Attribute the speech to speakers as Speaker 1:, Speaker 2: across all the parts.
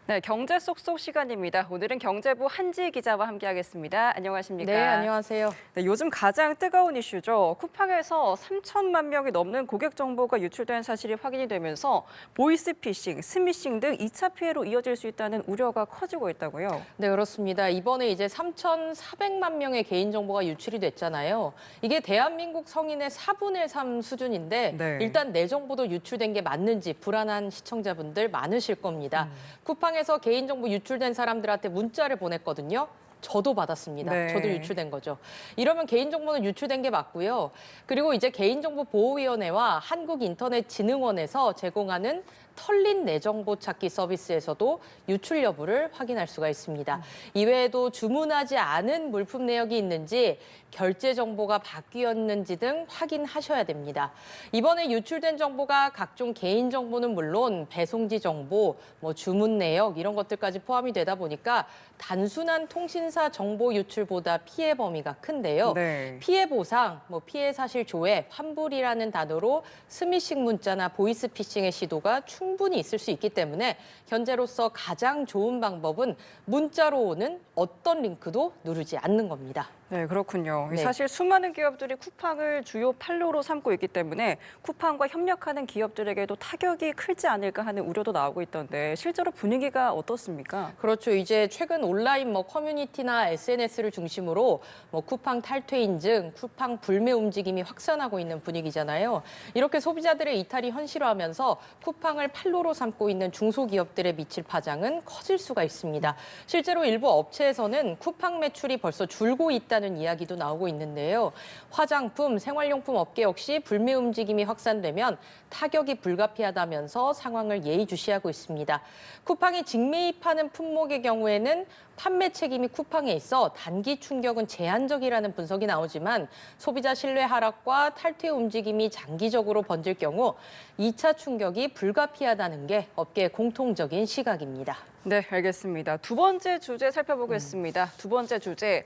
Speaker 1: 네, 경제 쏙쏙 시간입니다. 오늘은 경제부 한지 기자와 함께하겠습니다. 안녕하십니까?
Speaker 2: 네, 안녕하세요.
Speaker 1: 네, 요즘 가장 뜨거운 이슈죠. 쿠팡에서 3천만 명이 넘는 고객 정보가 유출된 사실이 확인이 되면서 보이스피싱, 스미싱 등 2차 피해로 이어질 수 있다는 우려가 커지고 있다고요.
Speaker 2: 네, 그렇습니다. 이번에 이제 3,400만 명의 개인정보가 유출이 됐잖아요. 이게 대한민국 성인의 4분의 3 수준인데
Speaker 1: 네.
Speaker 2: 일단 내 정보도 유출된 게 맞는지 불안한 시청자분들 많으실 겁니다. 쿠팡에서 개인정보 유출된 사람들한테 문자를 보냈거든요. 저도 받았습니다.
Speaker 1: 네.
Speaker 2: 저도 유출된 거죠. 이러면 개인정보는 유출된 게 맞고요. 그리고 이제 개인정보보호위원회와 한국인터넷진흥원에서 제공하는 털린 내 정보 찾기 서비스에서도 유출 여부를 확인할 수가 있습니다. 이외에도 주문하지 않은 물품 내역이 있는지, 결제 정보가 바뀌었는지 등 확인하셔야 됩니다. 이번에 유출된 정보가 각종 개인 정보는 물론 배송지 정보, 주문 내역 이런 것들까지 포함이 되다 보니까 단순한 통신사 정보 유출보다 피해 범위가 큰데요.
Speaker 1: 네.
Speaker 2: 피해 보상, 피해 사실 조회, 환불이라는 단어로 스미싱 문자나 보이스피싱의 시도가 충분히 있을 수 있기 때문에 현재로서 가장 좋은 방법은 문자로 오는 어떤 링크도 누르지 않는 겁니다.
Speaker 1: 네, 그렇군요.
Speaker 2: 네.
Speaker 1: 사실 수많은 기업들이 쿠팡을 주요 판로로 삼고 있기 때문에 쿠팡과 협력하는 기업들에게도 타격이 클지 않을까 하는 우려도 나오고 있던데 실제로 분위기가 어떻습니까?
Speaker 2: 그렇죠. 이제 최근 온라인 커뮤니티나 SNS를 중심으로 쿠팡 탈퇴 인증, 쿠팡 불매 움직임이 확산하고 있는 분위기잖아요. 이렇게 소비자들의 이탈이 현실화하면서 쿠팡을 판로로 삼고 있는 중소기업들에 미칠 파장은 커질 수가 있습니다. 실제로 일부 업체에서는 쿠팡 매출이 벌써 줄고 있다는 이야기도 나오고 있는데요. 화장품, 생활용품 업계 역시 불매 움직임이 확산되면 타격이 불가피하다면서 상황을 예의주시하고 있습니다. 쿠팡이 직매입하는 품목의 경우에는 판매 책임이 쿠팡에 있어 단기 충격은 제한적이라는 분석이 나오지만 소비자 신뢰 하락과 탈퇴 움직임이 장기적으로 번질 경우 2차 충격이 불가피하다는 게 업계의 공통적인 시각입니다.
Speaker 1: 네, 알겠습니다. 두 번째 주제 살펴보겠습니다. 두 번째 주제,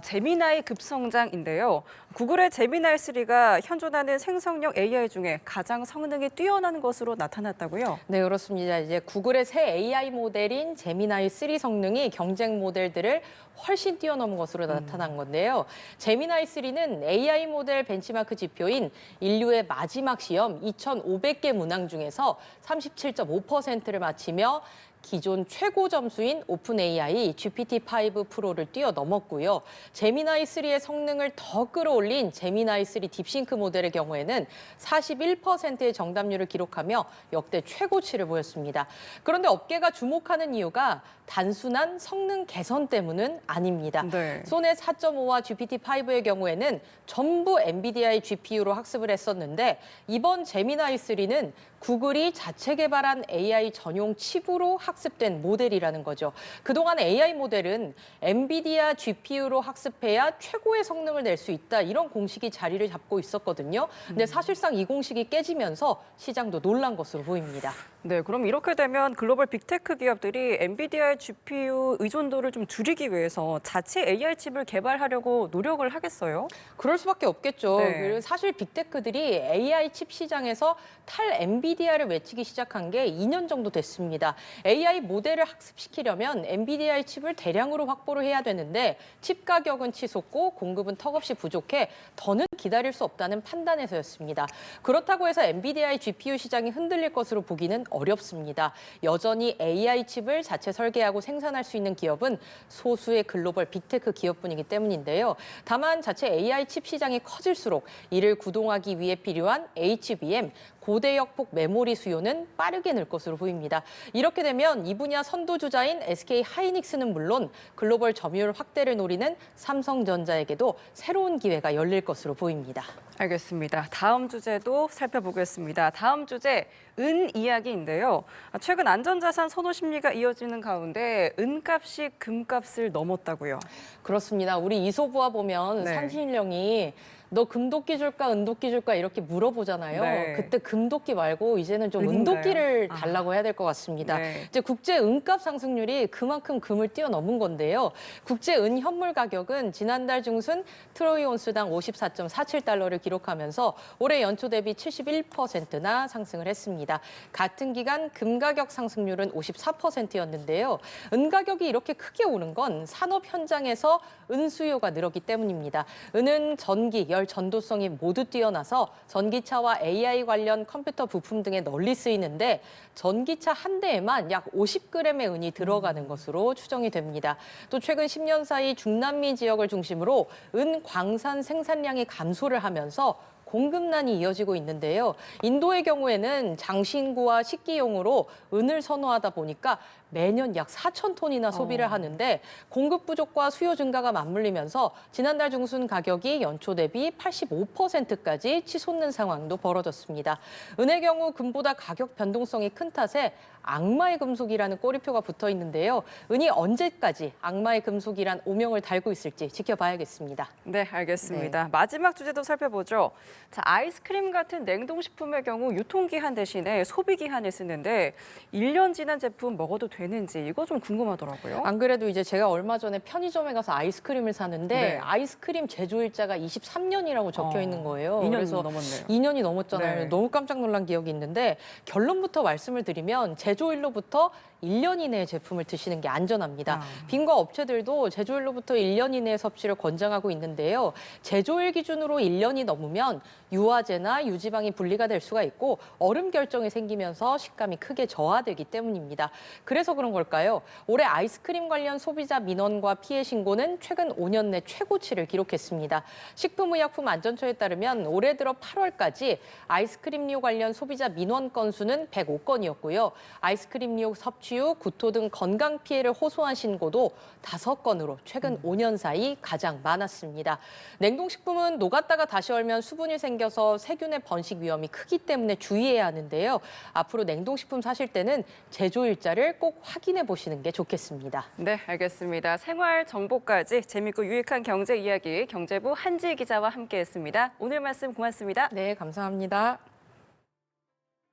Speaker 1: 제미나이 급성장인데요. 구글의 제미나이 3가 현존하는 생성형 AI 중에 가장 성능이 뛰어난 것으로 나타났다고요?
Speaker 2: 네, 그렇습니다. 이제 구글의 새 AI 모델인 제미나이 3 성능이 경쟁 모델들을 훨씬 뛰어넘은 것으로 나타난 건데요. 제미나이 3는 AI 모델 벤치마크 지표인 인류의 마지막 시험 2,500개 문항 중에서 37.5%를 마치며 기존 최고 점수인 오픈 AI GPT-5 프로를 뛰어넘었고요. 제미나이 3의 성능을 더 끌어올린 제미나이 3 딥싱크 모델의 경우에는 41%의 정답률을 기록하며 역대 최고치를 보였습니다. 그런데 업계가 주목하는 이유가 단순한 성능 개선 때문은 아닙니다.
Speaker 1: 네.
Speaker 2: 소넷 4.5와 GPT-5의 경우에는 전부 엔비디아의 GPU로 학습을 했었는데 이번 제미나이 3는 구글이 자체 개발한 AI 전용 칩으로 학습된 모델이라는 거죠. 그동안 AI 모델은 엔비디아 GPU로 학습해야 최고의 성능을 낼 수 있다. 이런 공식이 자리를 잡고 있었거든요. 근데 사실상 이 공식이 깨지면서 시장도 놀란 것으로 보입니다.
Speaker 1: 네, 그럼 이렇게 되면 글로벌 빅테크 기업들이 엔비디아의 GPU 의존도를 좀 줄이기 위해서 자체 AI 칩을 개발하려고 노력을 하겠어요?
Speaker 2: 그럴 수밖에 없겠죠.
Speaker 1: 네.
Speaker 2: 그리고 사실 빅테크들이 AI 칩 시장에서 탈 엔비디아를 외치기 시작한 게 2년 정도 됐습니다. AI 모델을 학습시키려면 엔비디아의 칩을 대량으로 확보를 해야 되는데 칩 가격은 치솟고 공급은 턱없이 부족해 더는 기다릴 수 없다는 판단에서였습니다. 그렇다고 해서 엔비디아의 GPU 시장이 흔들릴 것으로 보기는 어렵습니다. 여전히 AI 칩을 자체 설계하고 생산할 수 있는 기업은 소수의 글로벌 빅테크 기업뿐이기 때문인데요. 다만 자체 AI 칩 시장이 커질수록 이를 구동하기 위해 필요한 HBM, 고대역폭 메모리 수요는 빠르게 늘 것으로 보입니다. 이렇게 되면 이 분야 선도주자인 SK 하이닉스는 물론 글로벌 점유율 확대를 노리는 삼성전자에게도 새로운 기회가 열릴 것으로 보입니다.
Speaker 1: 알겠습니다. 다음 주제도 살펴보겠습니다. 다음 주제, 은 이야기인데요. 최근 안전자산 선호 심리가 이어지는 가운데 은값이 금값을 넘었다고요.
Speaker 2: 그렇습니다. 우리 이솝우화 보면
Speaker 1: 네.
Speaker 2: 산신령이 너 금도끼 줄까 은도끼 줄까 이렇게 물어보잖아요.
Speaker 1: 네.
Speaker 2: 그때 금도끼 말고 이제는 좀
Speaker 1: 은인가요?
Speaker 2: 은도끼를
Speaker 1: 아.
Speaker 2: 달라고 해야 될 것 같습니다.
Speaker 1: 네.
Speaker 2: 이제 국제 은값 상승률이 그만큼 금을 뛰어넘은 건데요. 국제 은 현물 가격은 지난달 중순 트로이 온스당 54.47달러를 기록하면서 올해 연초 대비 71%나 상승을 했습니다. 같은 기간 금 가격 상승률은 54%였는데요. 은 가격이 이렇게 크게 오른 건 산업 현장에서 은 수요가 늘었기 때문입니다. 은은 전기, 열 전도성이 모두 뛰어나서 전기차와 AI 관련 컴퓨터 부품 등에 널리 쓰이는데 전기차 한 대에만 약 50g의 은이 들어가는 것으로 추정이 됩니다. 또 최근 10년 사이 중남미 지역을 중심으로 은 광산 생산량이 감소를 하면서 공급난이 이어지고 있는데요. 인도의 경우에는 장신구와 식기용으로 은을 선호하다 보니까 매년 약 4,000톤이나 소비를 하는데 공급 부족과 수요 증가가 맞물리면서 지난달 중순 가격이 연초 대비 85%까지 치솟는 상황도 벌어졌습니다. 은의 경우 금보다 가격 변동성이 큰 탓에 악마의 금속이라는 꼬리표가 붙어 있는데요. 은이 언제까지 악마의 금속이란 오명을 달고 있을지 지켜봐야겠습니다.
Speaker 1: 네, 알겠습니다. 마지막 주제도 살펴보죠. 자, 아이스크림 같은 냉동식품의 경우 유통기한 대신에 소비기한을 쓰는데 1년 지난 제품 먹어도 되는지 이거 좀 궁금하더라고요.
Speaker 2: 안 그래도 이제 제가 얼마 전에 편의점에 가서 아이스크림을 사는데
Speaker 1: 네.
Speaker 2: 아이스크림 제조일자가 23년이라고 적혀 있는 거예요.
Speaker 1: 2년
Speaker 2: 그래서
Speaker 1: 넘었네요.
Speaker 2: 2년이 넘었잖아요.
Speaker 1: 네.
Speaker 2: 너무 깜짝 놀란 기억이 있는데 결론부터 말씀을 드리면 제조일로부터 1년 이내에 제품을 드시는 게 안전합니다.
Speaker 1: 아.
Speaker 2: 빈과 업체들도 제조일로부터 1년 이내의 섭취를 권장하고 있는데요. 제조일 기준으로 1년이 넘으면 유화제나 유지방이 분리가 될 수가 있고 얼음 결정이 생기면서 식감이 크게 저하되기 때문입니다. 그래서 그런 걸까요? 올해 아이스크림 관련 소비자 민원과 피해 신고는 최근 5년 내 최고치를 기록했습니다. 식품의약품안전처에 따르면 올해 들어 8월까지 아이스크림류 관련 소비자 민원 건수는 105건이었고요. 아이스크림류 섭취 후 구토 등 건강 피해를 호소한 신고도 5건으로 최근 5년 사이 가장 많았습니다. 냉동식품은 녹았다가 다시 얼면 수분이 생겨서 세균의 번식 위험이 크기 때문에 주의해야 하는데요. 앞으로 냉동식품 사실 때는 제조일자를 꼭 확인해 보시는 게 좋겠습니다.
Speaker 1: 네, 알겠습니다. 생활 정보까지 재밌고 유익한 경제 이야기 경제부 한지 기자와 함께했습니다. 오늘 말씀 고맙습니다.
Speaker 2: 네, 감사합니다.